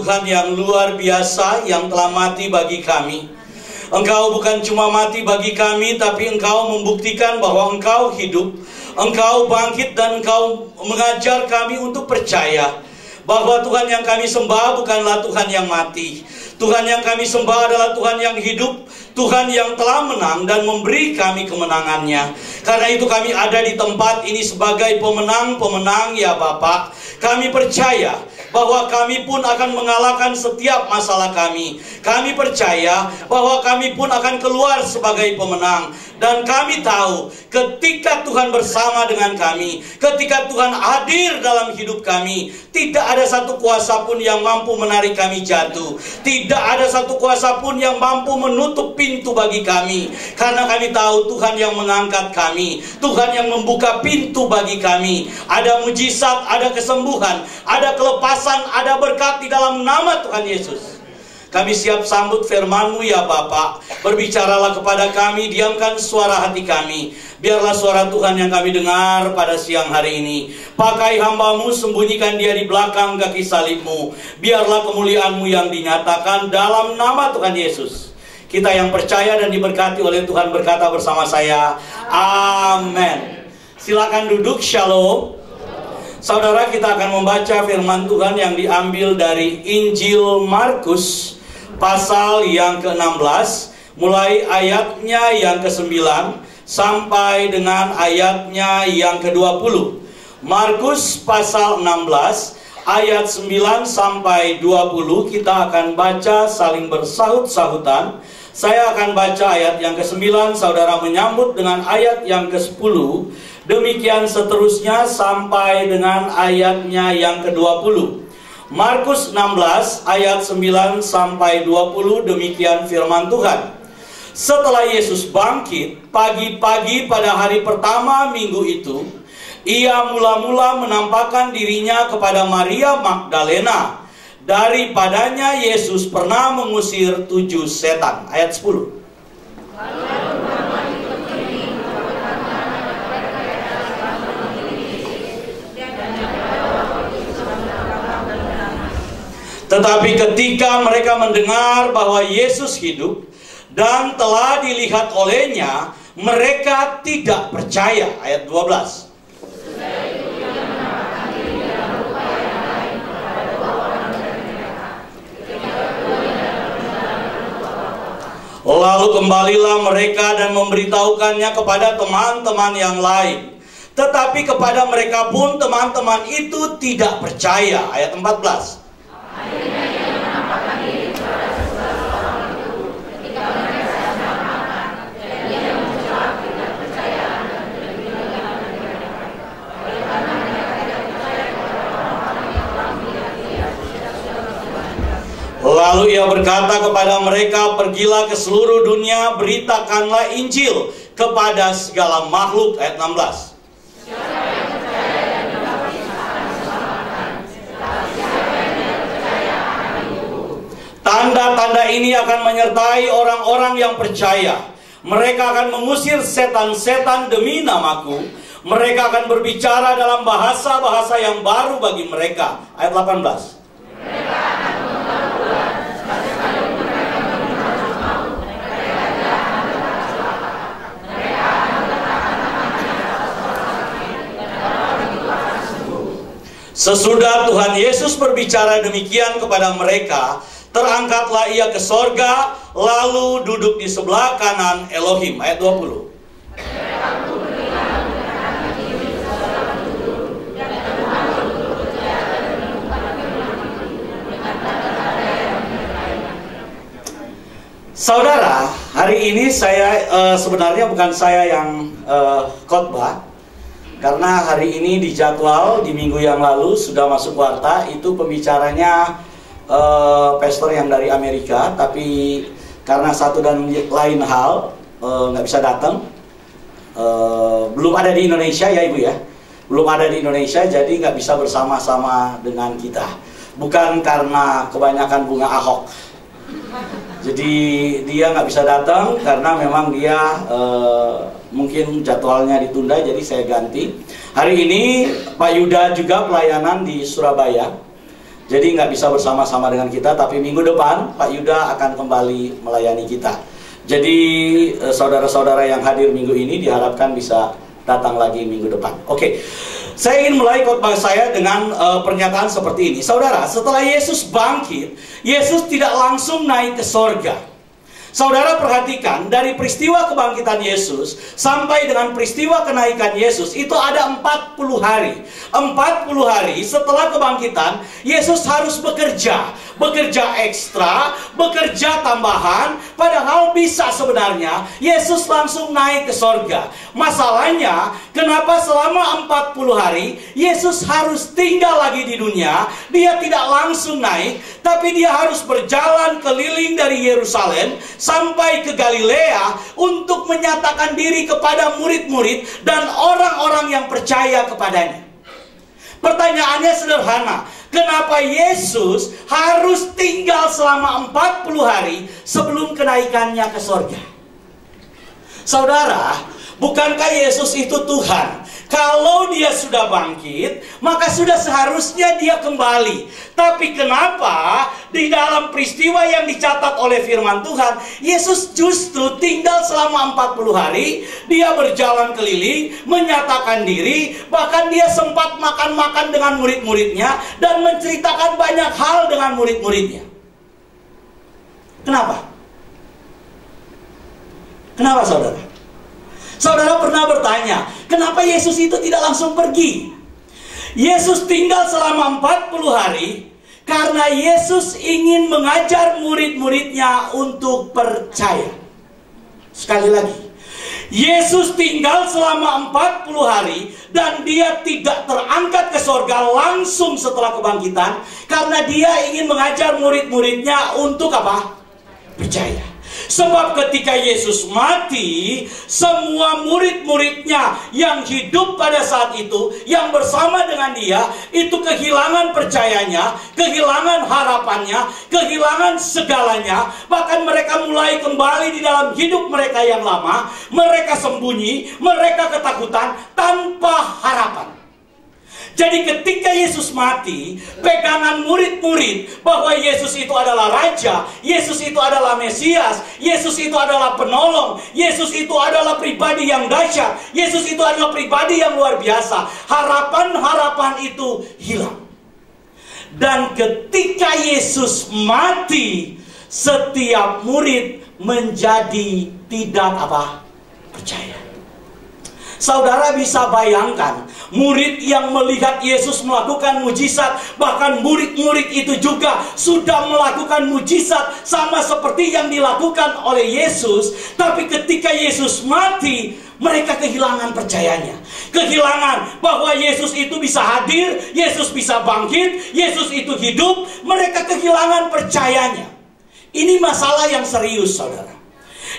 Tuhan yang luar biasa yang telah mati bagi kami. Engkau bukan cuma mati bagi kami, tapi Engkau membuktikan bahwa Engkau hidup. Engkau bangkit dan Engkau mengajar kami untuk percaya bahwa Tuhan yang kami sembah bukanlah Tuhan yang mati. Tuhan yang kami sembah adalah Tuhan yang hidup, Tuhan yang telah menang dan memberi kami kemenangannya. Karena itu kami ada di tempat ini sebagai pemenang-pemenang ya Bapak. Kami percaya bahwa kami pun akan mengalahkan setiap masalah kami. Kami percaya bahwa kami pun akan keluar sebagai pemenang. Dan kami tahu ketika Tuhan bersama dengan kami, ketika Tuhan hadir dalam hidup kami, tidak ada satu kuasa pun yang mampu menarik kami jatuh. Tidak ada satu kuasa pun yang mampu menutup pintu bagi kami. Karena kami tahu Tuhan yang mengangkat kami, Tuhan yang membuka pintu bagi kami. Ada mujizat, ada kesembuhan, ada kelepasan, ada berkat di dalam nama Tuhan Yesus. Kami siap sambut firman-Mu ya Bapa. Berbicaralah kepada kami, diamkan suara hati kami. Biarlah suara Tuhan yang kami dengar pada siang hari ini. Pakai hamba-Mu, sembunyikan dia di belakang kaki salib-Mu. Biarlah kemuliaan-Mu yang dinyatakan dalam nama Tuhan Yesus. Kita yang percaya dan diberkati oleh Tuhan berkata bersama saya, amin. Silakan duduk, shalom. Saudara, kita akan membaca firman Tuhan yang diambil dari Injil Markus pasal yang ke-16, mulai ayatnya yang ke-9 sampai dengan ayatnya yang ke-20. Markus pasal 16 ayat 9 sampai 20 kita akan baca saling bersahut-sahutan. Saya akan baca ayat yang ke-9, saudara menyambut dengan ayat yang ke-10. Demikian seterusnya sampai dengan ayatnya yang ke-20. Markus 16 ayat 9 sampai 20, demikian firman Tuhan. Setelah Yesus bangkit pagi-pagi pada hari pertama minggu itu, ia mula-mula menampakkan dirinya kepada Maria Magdalena. Daripadanya Yesus pernah mengusir 7 setan. Ayat 10. Tetapi ketika mereka mendengar bahwa Yesus hidup dan telah dilihat olehnya, mereka tidak percaya. Ayat 12. Lalu kembalilah mereka dan memberitahukannya kepada teman-teman yang lain. Tetapi kepada mereka pun teman-teman itu tidak percaya. Ayat 14. Lalu ia berkata kepada mereka, pergilah ke seluruh dunia, beritakanlah Injil kepada segala makhluk. Ayat 16. Tanda-tanda ini akan menyertai orang-orang yang percaya. Mereka akan mengusir setan-setan demi namaku. Mereka akan berbicara dalam bahasa-bahasa yang baru bagi mereka. Ayat 18. Sesudah Tuhan Yesus berbicara demikian kepada mereka, terangkatlah ia ke sorga, lalu duduk di sebelah kanan Elohim. Ayat 20. Saudara, hari ini saya sebenarnya bukan saya yang khotbah. Karena hari ini di jadwal di minggu yang lalu sudah masuk warta, itu pembicaranya pastor yang dari Amerika, tapi karena satu dan lain hal nggak bisa datang. Belum ada di Indonesia ya Ibu ya, belum ada di Indonesia, jadi nggak bisa bersama-sama dengan kita. Bukan karena kebanyakan bunga Ahok, jadi dia nggak bisa datang karena memang dia mungkin jadwalnya ditunda, jadi saya ganti. Hari ini Pak Yuda juga pelayanan di Surabaya. Jadi nggak bisa bersama-sama dengan kita, tapi minggu depan Pak Yuda akan kembali melayani kita. Jadi saudara-saudara yang hadir minggu ini diharapkan bisa datang lagi minggu depan. Oke, saya ingin mulai khotbah saya dengan pernyataan seperti ini. Saudara, setelah Yesus bangkit, Yesus tidak langsung naik ke sorga. Saudara perhatikan, dari peristiwa kebangkitan Yesus sampai dengan peristiwa kenaikan Yesus, itu ada 40 hari. 40 hari setelah kebangkitan, Yesus harus bekerja ekstra, bekerja tambahan, padahal bisa sebenarnya Yesus langsung naik ke sorga. Masalahnya, kenapa selama 40 hari Yesus harus tinggal lagi di dunia? Dia tidak langsung naik, tapi dia harus berjalan keliling dari Yerusalem sampai ke Galilea untuk menyatakan diri kepada murid-murid dan orang-orang yang percaya kepadanya. Pertanyaannya sederhana, kenapa Yesus harus tinggal selama 40 hari sebelum kenaikannya ke sorga? Saudara, bukankah Yesus itu Tuhan? Kalau dia sudah bangkit, maka sudah seharusnya dia kembali. Tapi kenapa di dalam peristiwa yang dicatat oleh firman Tuhan, Yesus justru tinggal selama 40 hari, dia berjalan keliling, menyatakan diri, bahkan dia sempat makan-makan dengan murid-muridnya, dan menceritakan banyak hal dengan murid-muridnya. Kenapa? Kenapa saudara? Saudara pernah bertanya, kenapa Yesus itu tidak langsung pergi? Yesus tinggal selama 40 hari karena Yesus ingin mengajar murid-muridnya untuk percaya. Sekali lagi, Yesus tinggal selama 40 hari dan dia tidak terangkat ke sorga langsung setelah kebangkitan karena dia ingin mengajar murid-muridnya untuk apa? Percaya. Sebab ketika Yesus mati, semua murid-muridnya yang hidup pada saat itu, yang bersama dengan dia, itu kehilangan percayanya, kehilangan harapannya, kehilangan segalanya. Bahkan mereka mulai kembali di dalam hidup mereka yang lama. Mereka sembunyi, mereka ketakutan, tanpa harapan. Jadi ketika Yesus mati, pegangan murid-murid bahwa Yesus itu adalah Raja, Yesus itu adalah Mesias, Yesus itu adalah penolong, Yesus itu adalah pribadi yang dahsyat, Yesus itu adalah pribadi yang luar biasa. Harapan-harapan itu hilang. Dan ketika Yesus mati, setiap murid menjadi tidak percaya. Saudara bisa bayangkan, murid yang melihat Yesus melakukan mujizat, bahkan murid-murid itu juga sudah melakukan mujizat sama seperti yang dilakukan oleh Yesus. Tapi ketika Yesus mati, mereka kehilangan percayanya. Kehilangan bahwa Yesus itu bisa hadir, Yesus bisa bangkit, Yesus itu hidup. Mereka kehilangan percayanya. Ini masalah yang serius, saudara.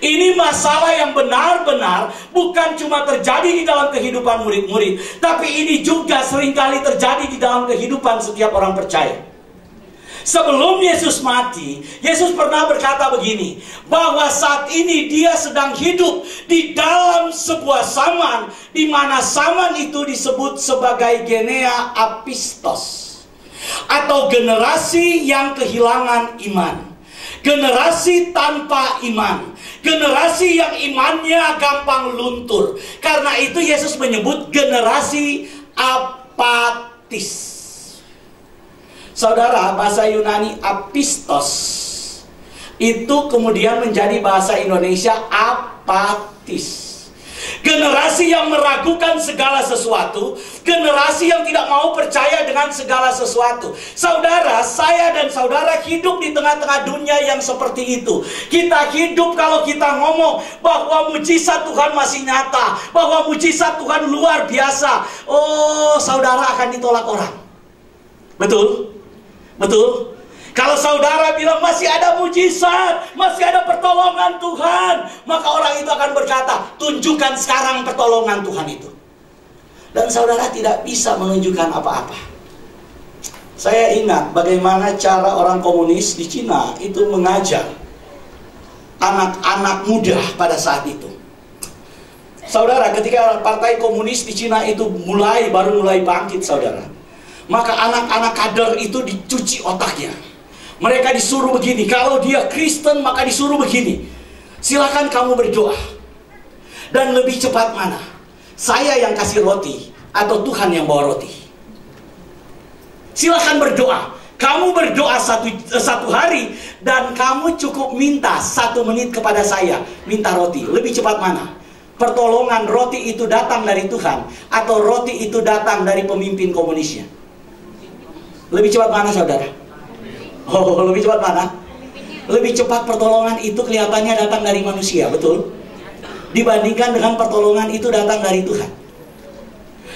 Ini masalah yang benar-benar bukan cuma terjadi di dalam kehidupan murid-murid, tapi ini juga seringkali terjadi di dalam kehidupan setiap orang percaya. Sebelum Yesus mati, Yesus pernah berkata begini, bahwa saat ini dia sedang hidup di dalam sebuah zaman, di mana zaman itu disebut sebagai genea apistos, atau generasi yang kehilangan iman, generasi tanpa iman, generasi yang imannya gampang luntur. Karena itu Yesus menyebut generasi apatis. Saudara, bahasa Yunani apistos itu kemudian menjadi bahasa Indonesia apatis. Generasi yang meragukan segala sesuatu, generasi yang tidak mau percaya dengan segala sesuatu. Saudara, saya dan saudara hidup di tengah-tengah dunia yang seperti itu. Kita hidup kalau kita ngomong bahwa mujizat Tuhan masih nyata, bahwa mujizat Tuhan luar biasa, oh, saudara akan ditolak orang. Betul? Betul? Kalau saudara bilang masih ada mujizat, masih ada pertolongan Tuhan, maka orang itu akan berkata, tunjukkan sekarang pertolongan Tuhan itu. Dan saudara tidak bisa menunjukkan apa-apa. Saya ingat bagaimana cara orang komunis di Cina itu mengajar anak-anak muda pada saat itu. Saudara, ketika partai komunis di Cina itu baru mulai bangkit, saudara, Maka anak-anak kader itu dicuci otaknya. Mereka disuruh begini, kalau dia Kristen maka disuruh begini. Silakan kamu berdoa. Dan lebih cepat mana? Saya yang kasih roti atau Tuhan yang bawa roti? Silakan berdoa. Kamu berdoa satu hari dan kamu cukup minta 1 menit kepada saya, minta roti. Lebih cepat mana? Pertolongan roti itu datang dari Tuhan atau roti itu datang dari pemimpin komunisnya? Lebih cepat mana, saudara? Oh, lebih cepat mana? Lebih cepat pertolongan itu kelihatannya datang dari manusia, betul? Dibandingkan dengan pertolongan itu datang dari Tuhan.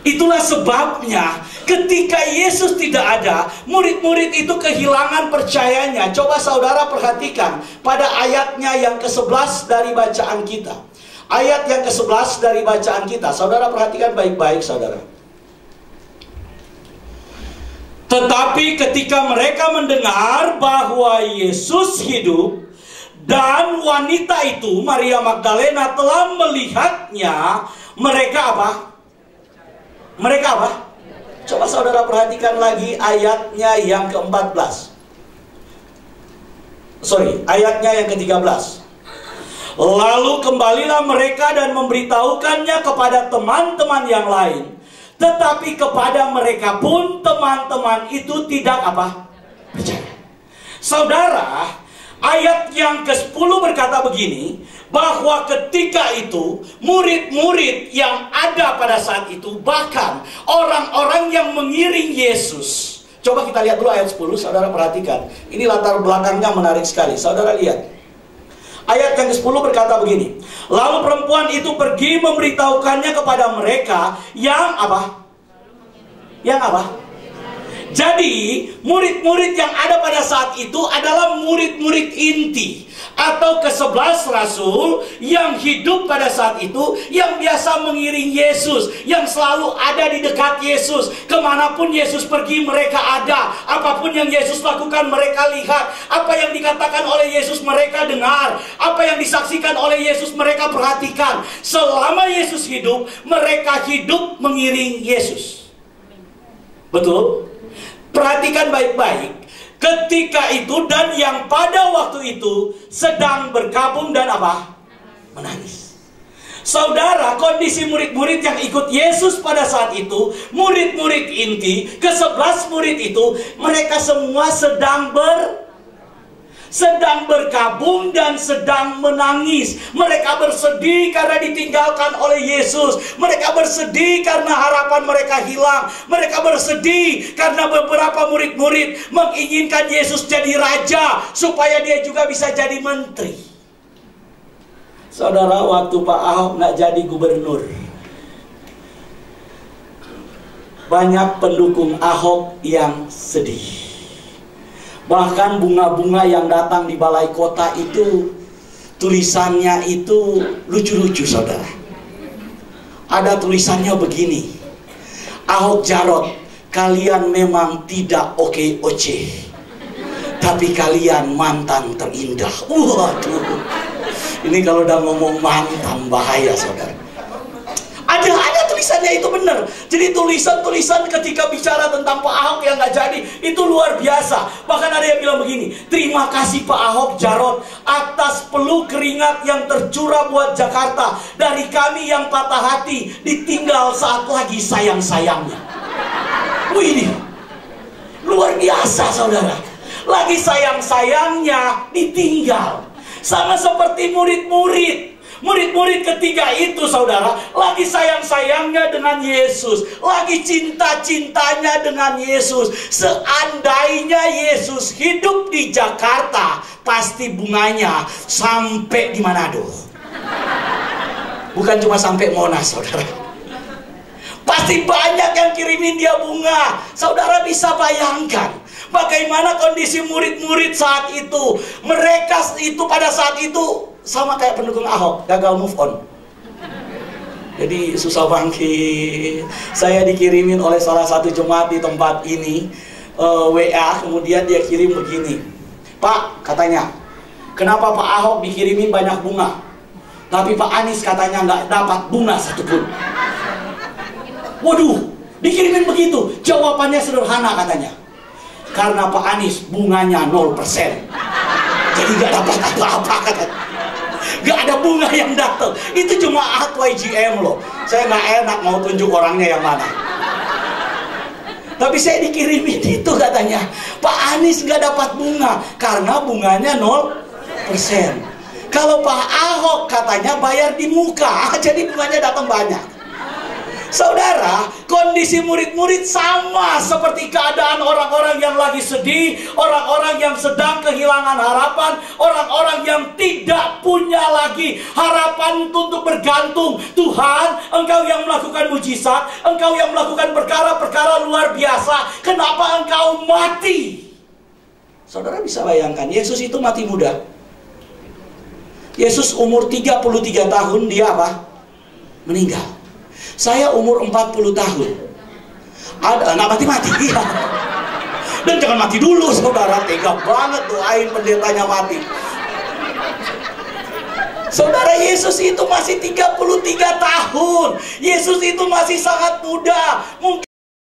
Itulah sebabnya ketika Yesus tidak ada, murid-murid itu kehilangan percayanya. Coba saudara perhatikan pada ayatnya yang ke-11 dari bacaan kita. Ayat yang ke-11 dari bacaan kita. Saudara perhatikan baik-baik, saudara. Tetapi ketika mereka mendengar bahwa Yesus hidup dan wanita itu, Maria Magdalena, telah melihatnya, mereka apa? Mereka apa? Coba saudara perhatikan lagi ayatnya yang ke-14. Ayatnya yang ke-13. Lalu kembalilah mereka dan memberitahukannya kepada teman-teman yang lain. Tetapi kepada mereka pun teman-teman itu tidak apa? Percaya. Saudara, ayat yang ke-10 berkata begini, bahwa ketika itu murid-murid yang ada pada saat itu, bahkan orang-orang yang mengiring Yesus. Coba kita lihat dulu ayat 10, saudara perhatikan. Ini latar belakangnya menarik sekali. Saudara lihat. Ayat yang ke-10 berkata begini. Lalu perempuan itu pergi memberitahukannya kepada mereka yang apa? Yang apa? Jadi murid-murid yang ada pada saat itu adalah murid-murid inti atau ke-11 rasul yang hidup pada saat itu, yang biasa mengiring Yesus, yang selalu ada di dekat Yesus. Kemanapun Yesus pergi mereka ada. Apapun yang Yesus lakukan mereka lihat. Apa yang dikatakan oleh Yesus mereka dengar. Apa yang disaksikan oleh Yesus mereka perhatikan. Selama Yesus hidup, mereka hidup mengiring Yesus. Betul? Perhatikan baik-baik. Ketika itu dan yang pada waktu itu sedang berkabung dan apa? Menangis. Saudara, kondisi murid-murid yang ikut Yesus pada saat itu, murid-murid inti, ke-11 murid itu, mereka semua sedang berkabung dan sedang menangis. Mereka bersedih karena ditinggalkan oleh Yesus. Mereka bersedih karena harapan mereka hilang. Mereka bersedih karena beberapa murid-murid menginginkan Yesus jadi raja supaya dia juga bisa jadi menteri. Saudara, waktu Pak Ahok nggak jadi gubernur, banyak pendukung Ahok yang sedih. Bahkan bunga-bunga yang datang di balai kota itu tulisannya itu lucu-lucu, saudara. Ada tulisannya begini, Ahok Jarot, kalian memang tidak oke-oce, tapi kalian mantan terindah. Waduh, ini kalau udah ngomong mantan bahaya, saudara. Ada tulisannya itu benar. Jadi tulisan-tulisan ketika bicara tentang Pak Ahok yang nggak jadi itu luar biasa. Bahkan ada yang bilang begini, terima kasih Pak Ahok Jarot atas peluh keringat yang tercurah buat Jakarta dari kami yang patah hati ditinggal saat lagi sayang-sayangnya. Wih, luar biasa, saudara. Lagi sayang-sayangnya ditinggal. Sama seperti murid-murid. Murid-murid ketiga itu, saudara, lagi sayang-sayangnya dengan Yesus, lagi cinta-cintanya dengan Yesus. Seandainya Yesus hidup di Jakarta, pasti bunganya sampai di Manado. Bukan cuma sampai Monas, saudara. Pasti banyak yang kirimin dia bunga. Saudara bisa bayangkan bagaimana kondisi murid-murid saat itu. Mereka itu pada saat itu sama kayak pendukung Ahok, gagal move on. Jadi susah bangkit. Saya dikirimin oleh salah satu jemaat di tempat ini WA, kemudian dia kirim begini, Pak, katanya, kenapa Pak Ahok dikirimin banyak bunga, tapi Pak Anies katanya nggak dapat bunga satupun. Waduh, Dikirimin begitu. Jawabannya sederhana katanya. Karena Pak Anies bunganya 0%. Jadi gak dapat apa-apa katanya. Gak ada bunga yang datang. Itu jemaat YGM loh. Saya gak enak mau tunjuk orangnya yang mana. Tapi saya dikirimin itu katanya. Pak Anies gak dapat bunga karena bunganya 0%. Kalau Pak Ahok katanya bayar di muka, jadi bunganya datang banyak. Saudara, kondisi murid-murid sama seperti keadaan orang-orang yang lagi sedih, orang-orang yang sedang kehilangan harapan, orang-orang yang tidak punya lagi harapan untuk bergantung. Tuhan, Engkau yang melakukan mujizat, Engkau yang melakukan perkara-perkara luar biasa, kenapa Engkau mati? Saudara bisa bayangkan, Yesus itu mati muda. Yesus umur 33 tahun, dia apa? Meninggal. Saya umur 40 tahun. Nggak mati-mati. Iya. Dan jangan mati dulu, saudara. Tega banget doain pendetanya mati. Saudara, Yesus itu masih 33 tahun. Yesus itu masih sangat muda. Mungkin